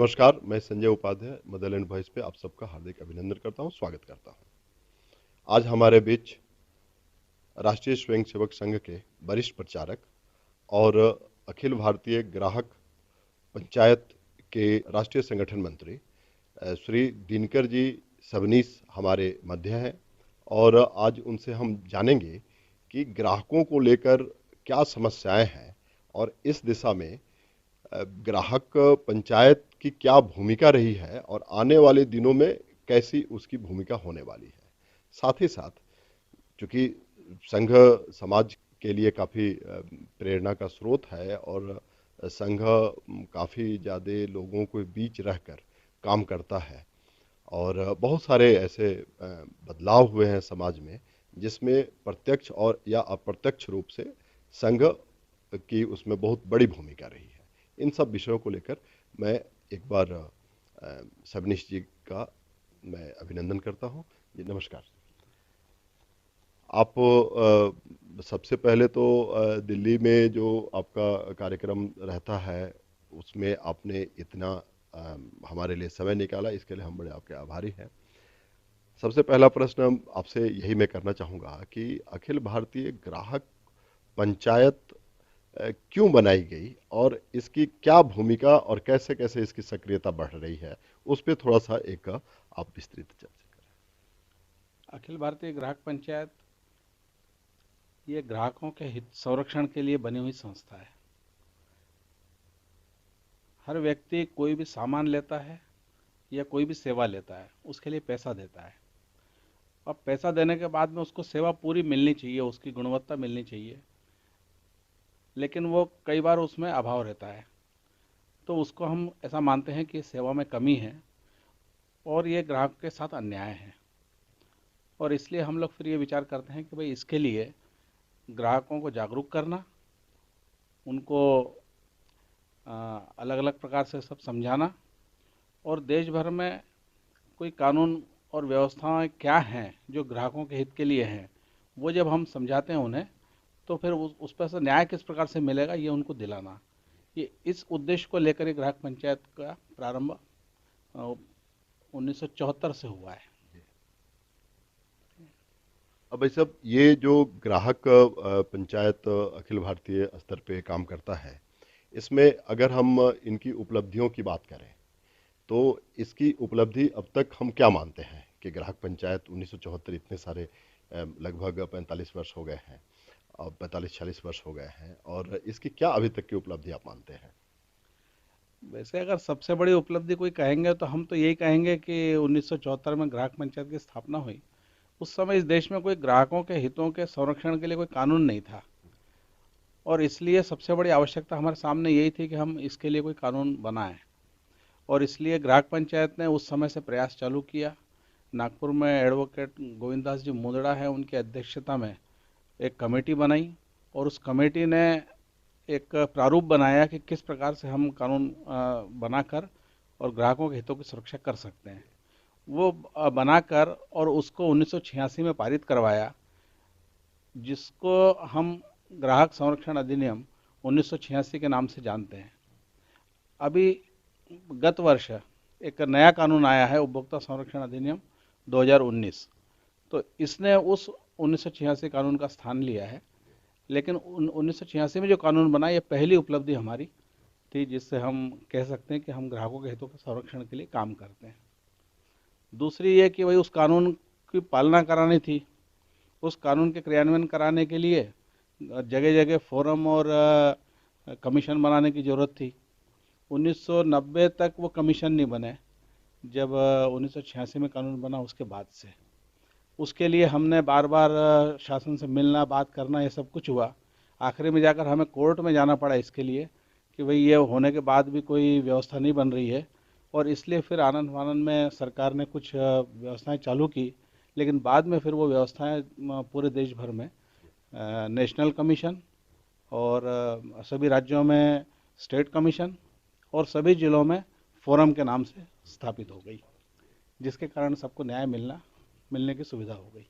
नमस्कार, मैं Sanjay Upadhyay Motherland voice पे आप सबका हार्दिक अभिनंदन करता हूं, स्वागत करता हूं। आज हमारे बीच राष्ट्रीय स्वयंसेवक संघ के वरिष्ठ प्रचारक और अखिल भारतीय ग्राहक पंचायत के राष्ट्रीय संगठन मंत्री श्री दिनकर जी सबनीस हमारे मध्य हैं और आज उनसे हम जानेंगे कि ग्राहकों को लेकर क्या समस्याएं हैं और इस दिशा में ग्राहक पंचायत की क्या भूमिका रही है और आने वाले दिनों में कैसी उसकी भूमिका होने वाली है। साथ ही साथ चूंकि संघ समाज के लिए काफ़ी प्रेरणा का स्रोत है और संघ काफ़ी ज़्यादा लोगों के बीच रहकर काम करता है और बहुत सारे ऐसे बदलाव हुए हैं समाज में जिसमें प्रत्यक्ष और या अप्रत्यक्ष रूप से संघ की उसमें बहुत बड़ी भूमिका रही है। इन सब विषयों को लेकर मैं एक बार सबनीश जी का मैं अभिनंदन करता हूं। जी नमस्कार। आप सबसे पहले तो दिल्ली में जो आपका कार्यक्रम रहता है उसमें आपने इतना हमारे लिए समय निकाला, इसके लिए हम बड़े आपके आभारी हैं। सबसे पहला प्रश्न आपसे यही मैं करना चाहूँगा कि अखिल भारतीय ग्राहक पंचायत क्यों बनाई गई और इसकी क्या भूमिका और कैसे कैसे इसकी सक्रियता बढ़ रही है, उस पर थोड़ा सा एक आप विस्तृत चर्चा करें। अखिल भारतीय ग्राहक पंचायत ये ग्राहकों के हित संरक्षण के लिए बनी हुई संस्था है। हर व्यक्ति कोई भी सामान लेता है या कोई भी सेवा लेता है उसके लिए पैसा देता है। अब पैसा देने के बाद में उसको सेवा पूरी मिलनी चाहिए, उसकी गुणवत्ता मिलनी चाहिए, लेकिन वो कई बार उसमें अभाव रहता है। तो उसको हम ऐसा मानते हैं कि सेवा में कमी है और ये ग्राहक के साथ अन्याय है। और इसलिए हम लोग फिर ये विचार करते हैं कि भाई इसके लिए ग्राहकों को जागरूक करना, उनको अलग अलग प्रकार से सब समझाना और देश भर में कोई कानून और व्यवस्थाएं क्या हैं जो ग्राहकों के हित के लिए हैं, वो जब हम समझाते हैं उन्हें तो फिर उस पर से न्याय किस प्रकार से मिलेगा ये उनको दिलाना, ये इस उद्देश्य को लेकर ये ग्राहक पंचायत का प्रारंभ 1974 से हुआ है। अब भाई साहब, ये जो ग्राहक पंचायत अखिल भारतीय स्तर पे काम करता है, इसमें अगर हम इनकी उपलब्धियों की बात करें तो इसकी उपलब्धि अब तक हम क्या मानते हैं कि ग्राहक पंचायत 1974 इतने सारे लगभग 45 वर्ष हो गए हैं, अब 45-46 वर्ष हो गए हैं और इसकी क्या अभी तक की उपलब्धि आप मानते हैं? वैसे अगर सबसे बड़ी उपलब्धि कोई कहेंगे तो हम तो यही कहेंगे कि 1974 में ग्राहक पंचायत की स्थापना हुई। उस समय इस देश में कोई ग्राहकों के हितों के संरक्षण के लिए कोई कानून नहीं था और इसलिए सबसे बड़ी आवश्यकता हमारे सामने यही थी कि हम इसके लिए कोई कानून बनाएं। और इसलिए ग्राहक पंचायत ने उस समय से प्रयास चालू किया। नागपुर में एडवोकेट गोविंद दास जी मुंदड़ा है, उनकी अध्यक्षता में एक कमेटी बनाई और उस कमेटी ने एक प्रारूप बनाया कि किस प्रकार से हम कानून बनाकर और ग्राहकों के हितों की सुरक्षा कर सकते हैं। वो बनाकर और उसको 1986 में पारित करवाया, जिसको हम ग्राहक संरक्षण अधिनियम 1986 के नाम से जानते हैं। अभी गत वर्ष एक नया कानून आया है, उपभोक्ता संरक्षण अधिनियम 2019। तो इसने उस 1986 कानून का स्थान लिया है। लेकिन 1986 में जो कानून बना, ये पहली उपलब्धि हमारी थी जिससे हम कह सकते हैं कि हम ग्राहकों के हितों के संरक्षण के लिए काम करते हैं। दूसरी ये कि भाई उस कानून की पालना करानी थी। उस कानून के क्रियान्वयन कराने के लिए जगह जगह फोरम और कमीशन बनाने की ज़रूरत थी। 1990 तक वो कमीशन नहीं बने, जब 1986 में कानून बना उसके बाद से। उसके लिए हमने बार बार शासन से मिलना, बात करना, ये सब कुछ हुआ। आखिरी में जाकर हमें कोर्ट में जाना पड़ा इसके लिए कि भाई ये होने के बाद भी कोई व्यवस्था नहीं बन रही है। और इसलिए फिर आनंद फानंद में सरकार ने कुछ व्यवस्थाएं चालू की, लेकिन बाद में फिर वो व्यवस्थाएं पूरे देश भर में नेशनल कमीशन और सभी राज्यों में स्टेट कमीशन और सभी जिलों में फोरम के नाम से स्थापित हो गई, जिसके कारण सबको न्याय मिलने की सुविधा हो गई।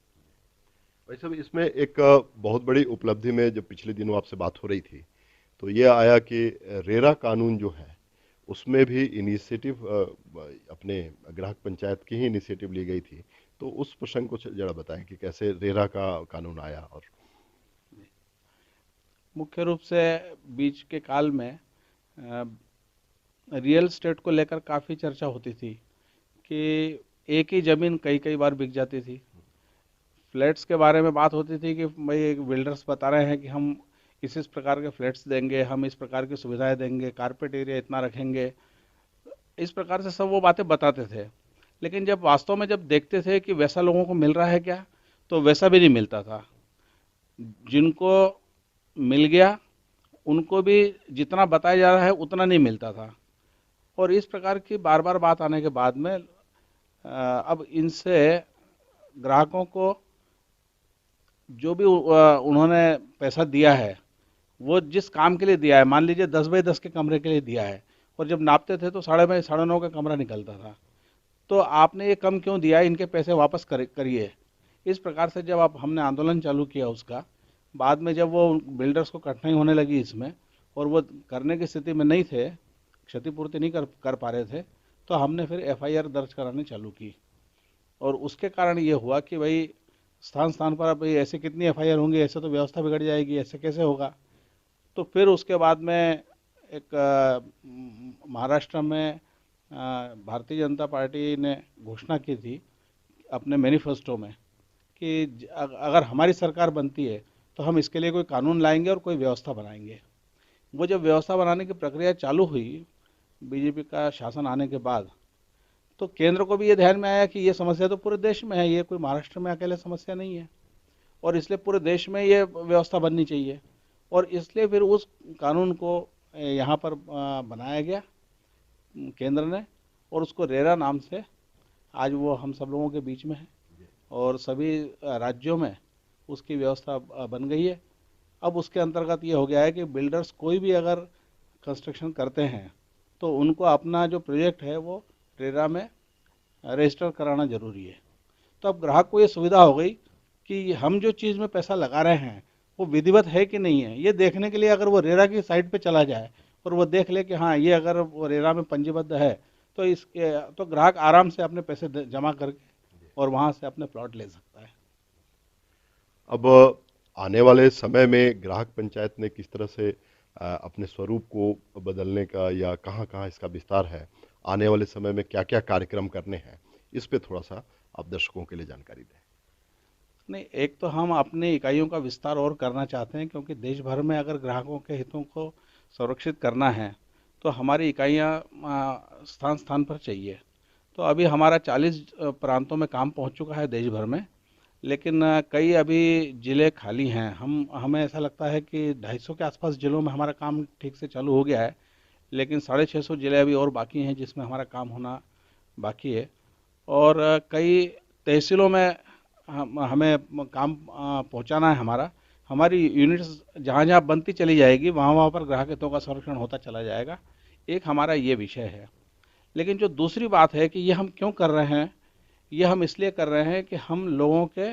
भाई साहब, इसमें एक बहुत बड़ी उपलब्धि में जब पिछले दिनों आपसे बात हो रही थी तो ये आया कि रेरा कानून जो है उसमें भी इनिशिएटिव अपने ग्राहक पंचायत की ही इनिशिएटिव ली गई थी। तो उस प्रसंग को जरा बताएं कि कैसे रेरा का कानून आया। और मुख्य रूप से बीच के काल में रियल एस्टेट को लेकर काफ़ी चर्चा होती थी कि एक ही ज़मीन कई कई बार बिक जाती थी। फ्लैट्स के बारे में बात होती थी कि भाई बिल्डर्स बता रहे हैं कि हम इस प्रकार के फ्लैट्स देंगे, हम इस प्रकार की सुविधाएं देंगे, कारपेट एरिया इतना रखेंगे, इस प्रकार से सब वो बातें बताते थे। लेकिन जब वास्तव में जब देखते थे कि वैसा लोगों को मिल रहा है क्या, तो वैसा भी नहीं मिलता था। जिनको मिल गया उनको भी जितना बताया जा रहा है उतना नहीं मिलता था। और इस प्रकार की बार बार बात आने के बाद में अब इनसे ग्राहकों को जो भी उन्होंने पैसा दिया है, वो जिस काम के लिए दिया है, मान लीजिए 10 बाई 10 के कमरे के लिए दिया है, और जब नापते थे तो 9.5 का कमरा निकलता था, तो आपने ये कम क्यों दिया, इनके पैसे वापस करिए। इस प्रकार से जब आप हमने आंदोलन चालू किया, उसका बाद में जब वो बिल्डर्स को कठिनाई होने लगी इसमें, और वो करने की स्थिति में नहीं थे, क्षतिपूर्ति नहीं कर पा रहे थे, तो हमने फिर एफआईआर दर्ज करानी चालू की। और उसके कारण ये हुआ कि भाई स्थान स्थान पर अब ऐसे कितनी एफआईआर होंगी, ऐसे तो व्यवस्था बिगड़ जाएगी, ऐसे कैसे होगा। तो फिर उसके बाद में एक महाराष्ट्र में भारतीय जनता पार्टी ने घोषणा की थी अपने मैनिफेस्टो में कि अगर हमारी सरकार बनती है तो हम इसके लिए कोई कानून लाएंगे और कोई व्यवस्था बनाएंगे। वो जब व्यवस्था बनाने की प्रक्रिया चालू हुई बीजेपी का शासन आने के बाद, तो केंद्र को भी ये ध्यान में आया कि ये समस्या तो पूरे देश में है, ये कोई महाराष्ट्र में अकेले समस्या नहीं है, और इसलिए पूरे देश में ये व्यवस्था बननी चाहिए। और इसलिए फिर उस कानून को यहाँ पर बनाया गया केंद्र ने, और उसको रेरा नाम से आज वो हम सब लोगों के बीच में है, और सभी राज्यों में उसकी व्यवस्था बन गई है। अब उसके अंतर्गत ये हो गया है कि बिल्डर्स कोई भी अगर कंस्ट्रक्शन करते हैं तो उनको अपना जो प्रोजेक्ट है वो रेरा में रजिस्टर कराना जरूरी है। तो अब ग्राहक को ये सुविधा हो गई कि हम जो चीज़ में पैसा लगा रहे हैं वो विधिवत है कि नहीं है, ये देखने के लिए अगर वो रेरा की साइट पे चला जाए और वो देख ले कि हाँ ये अगर वो रेरा में पंजीबद्ध है, तो इसके तो ग्राहक आराम से अपने पैसे जमा करके और वहाँ से अपने प्लॉट ले सकता है। अब आने वाले समय में ग्राहक पंचायत ने किस तरह से अपने स्वरूप को बदलने का, या कहाँ कहाँ इसका विस्तार है, आने वाले समय में क्या क्या कार्यक्रम करने हैं, इस पे थोड़ा सा आप दर्शकों के लिए जानकारी दें। नहीं, एक तो हम अपनी इकाइयों का विस्तार और करना चाहते हैं, क्योंकि देश भर में अगर ग्राहकों के हितों को संरक्षित करना है तो हमारी इकाइयाँ स्थान स्थान पर चाहिए। तो अभी हमारा 40 प्रांतों में काम पहुंच चुका है देश भर में, लेकिन कई अभी ज़िले खाली हैं। हमें ऐसा लगता है कि 250 के आसपास ज़िलों में हमारा काम ठीक से चालू हो गया है, लेकिन 650 ज़िले अभी और बाकी हैं जिसमें हमारा काम होना बाकी है। और कई तहसीलों में हमें काम पहुंचाना है। हमारी यूनिट्स जहाँ जहाँ बनती चली जाएगी वहाँ वहाँ पर ग्राहक हितों का संरक्षण होता चला जाएगा। एक हमारा ये विषय है। लेकिन जो दूसरी बात है कि ये हम क्यों कर रहे हैं, ये हम इसलिए कर रहे हैं कि हम लोगों के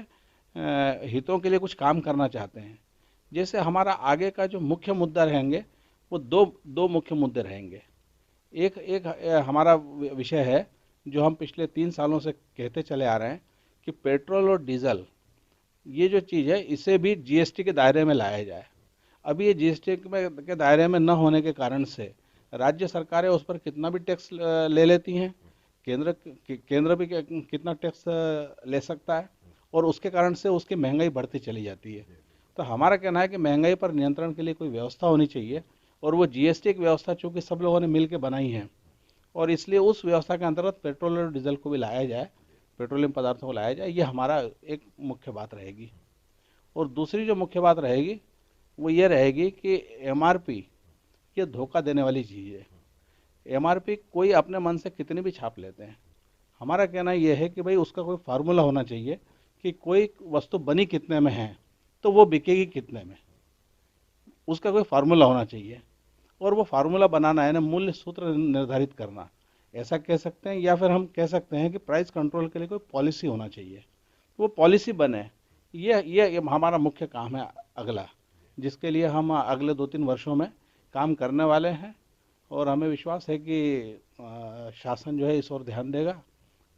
हितों के लिए कुछ काम करना चाहते हैं। जैसे हमारा आगे का जो मुख्य मुद्दा रहेंगे वो दो मुख्य मुद्दे रहेंगे। एक एक हमारा विषय है जो हम पिछले 3 सालों से कहते चले आ रहे हैं कि पेट्रोल और डीजल ये जो चीज़ है इसे भी जीएसटी के दायरे में लाया जाए। अभी ये जीएसटी के दायरे में न होने के कारण से राज्य सरकारें उस पर कितना भी टैक्स ले लेती हैं, केंद्र भी कितना टैक्स ले सकता है, और उसके कारण से उसकी महंगाई बढ़ती चली जाती है। तो हमारा कहना है कि महंगाई पर नियंत्रण के लिए कोई व्यवस्था होनी चाहिए, और वो जीएसटी की व्यवस्था चूँकि सब लोगों ने मिल के बनाई है, और इसलिए उस व्यवस्था के अंतर्गत पेट्रोल और डीजल को भी लाया जाए, पेट्रोलियम पदार्थों को लाया जाए। ये हमारा एक मुख्य बात रहेगी। और दूसरी जो मुख्य बात रहेगी वो ये रहेगी कि एमआरपी ये धोखा देने वाली चीज़ है। एमआरपी कोई अपने मन से कितनी भी छाप लेते हैं। हमारा कहना यह है कि भाई उसका कोई फार्मूला होना चाहिए कि कोई वस्तु बनी कितने में है तो वो बिकेगी कितने में, उसका कोई फार्मूला होना चाहिए। और वो फार्मूला बनाना है ना, मूल्य सूत्र निर्धारित करना, ऐसा कह सकते हैं। या फिर हम कह सकते हैं कि प्राइस कंट्रोल के लिए कोई पॉलिसी होना चाहिए, वो पॉलिसी बने। ये हमारा मुख्य काम है अगला, जिसके लिए हम अगले 2-3 वर्षों में काम करने वाले हैं। और हमें विश्वास है कि शासन जो है इस ओर ध्यान देगा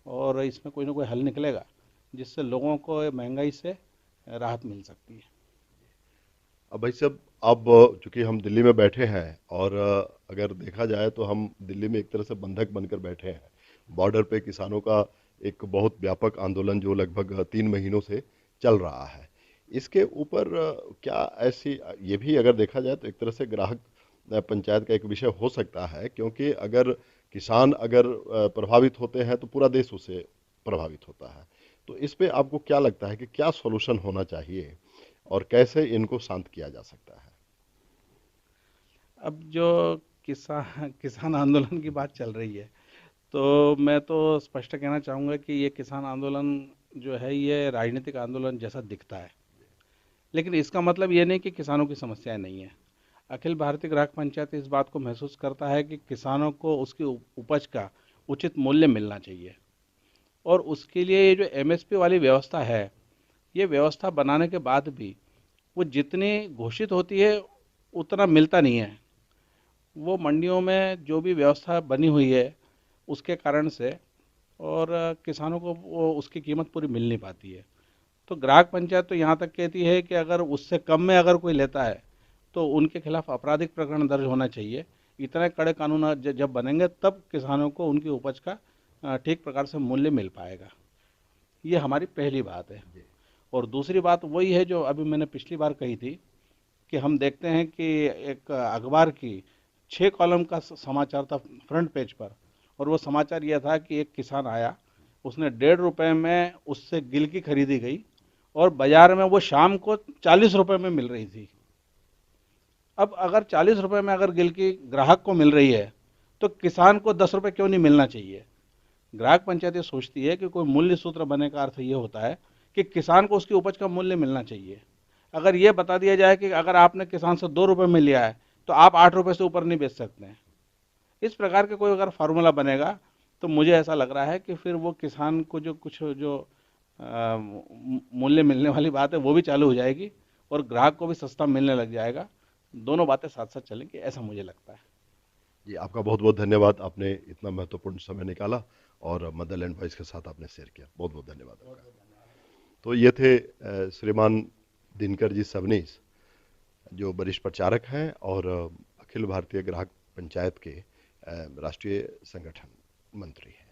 और इसमें कोई ना कोई हल निकलेगा जिससे लोगों को महंगाई से राहत मिल सकती है। अब भाई साहब, अब चूंकि हम दिल्ली में बैठे हैं और अगर देखा जाए तो हम दिल्ली में एक तरह से बंधक बनकर बैठे हैं। बॉर्डर पे किसानों का एक बहुत व्यापक आंदोलन जो लगभग 3 महीनों से चल रहा है। इसके ऊपर क्या ऐसी ये भी अगर देखा जाए तो एक तरह से ग्राहक पंचायत का एक विषय हो सकता है, क्योंकि अगर किसान अगर प्रभावित होते हैं तो पूरा देश उससे प्रभावित होता है। तो इस पे आपको क्या लगता है कि क्या सॉल्यूशन होना चाहिए और कैसे इनको शांत किया जा सकता है? अब जो किसान किसान आंदोलन की बात चल रही है, तो मैं तो स्पष्ट कहना चाहूँगा कि ये किसान आंदोलन जो है ये राजनीतिक आंदोलन जैसा दिखता है, लेकिन इसका मतलब ये नहीं कि किसानों की समस्याएं नहीं है। अखिल भारतीय ग्राहक पंचायत इस बात को महसूस करता है कि किसानों को उसकी उपज का उचित मूल्य मिलना चाहिए, और उसके लिए ये जो एमएसपी वाली व्यवस्था है, ये व्यवस्था बनाने के बाद भी वो जितनी घोषित होती है उतना मिलता नहीं है। वो मंडियों में जो भी व्यवस्था बनी हुई है उसके कारण से, और किसानों को वो उसकी कीमत पूरी मिल नहीं पाती है। तो ग्राहक पंचायत तो यहाँ तक कहती है कि अगर उससे कम में अगर कोई लेता है तो उनके खिलाफ आपराधिक प्रकरण दर्ज होना चाहिए। इतने कड़े कानून जब बनेंगे तब किसानों को उनकी उपज का ठीक प्रकार से मूल्य मिल पाएगा। ये हमारी पहली बात है। और दूसरी बात वही है जो अभी मैंने पिछली बार कही थी कि हम देखते हैं कि एक अखबार की 6 कॉलम का समाचार था फ्रंट पेज पर, और वो समाचार यह था कि एक किसान आया, उसने 1.5 रुपए में उससे गिलकी खरीदी गई और बाजार में वो शाम को 40 रुपए में मिल रही थी। अब अगर 40 रुपए में अगर गिलकी ग्राहक को मिल रही है तो किसान को 10 रुपए क्यों नहीं मिलना चाहिए? ग्राहक पंचायत ये सोचती है कि कोई मूल्य सूत्र बनने का अर्थ ये होता है कि किसान को उसकी उपज का मूल्य मिलना चाहिए। अगर ये बता दिया जाए कि अगर आपने किसान से 2 रुपए में लिया है तो आप 8 रुपए से ऊपर नहीं बेच सकते हैं, इस प्रकार के कोई अगर फार्मूला बनेगा तो मुझे ऐसा लग रहा है कि फिर वो किसान को जो कुछ जो मूल्य मिलने वाली बात है वो भी चालू हो जाएगी और ग्राहक को भी सस्ता मिलने लग जाएगा। दोनों बातें साथ साथ चलेंगी, ऐसा मुझे लगता है। जी, आपका बहुत बहुत धन्यवाद, आपने इतना महत्वपूर्ण समय निकाला और मदरलैंड वॉइस के साथ आपने शेयर किया। बहुत बहुत धन्यवाद आपका। तो ये थे श्रीमान दिनकर जी सबनीस, जो वरिष्ठ प्रचारक हैं और अखिल भारतीय ग्राहक पंचायत के राष्ट्रीय संगठन मंत्री हैं।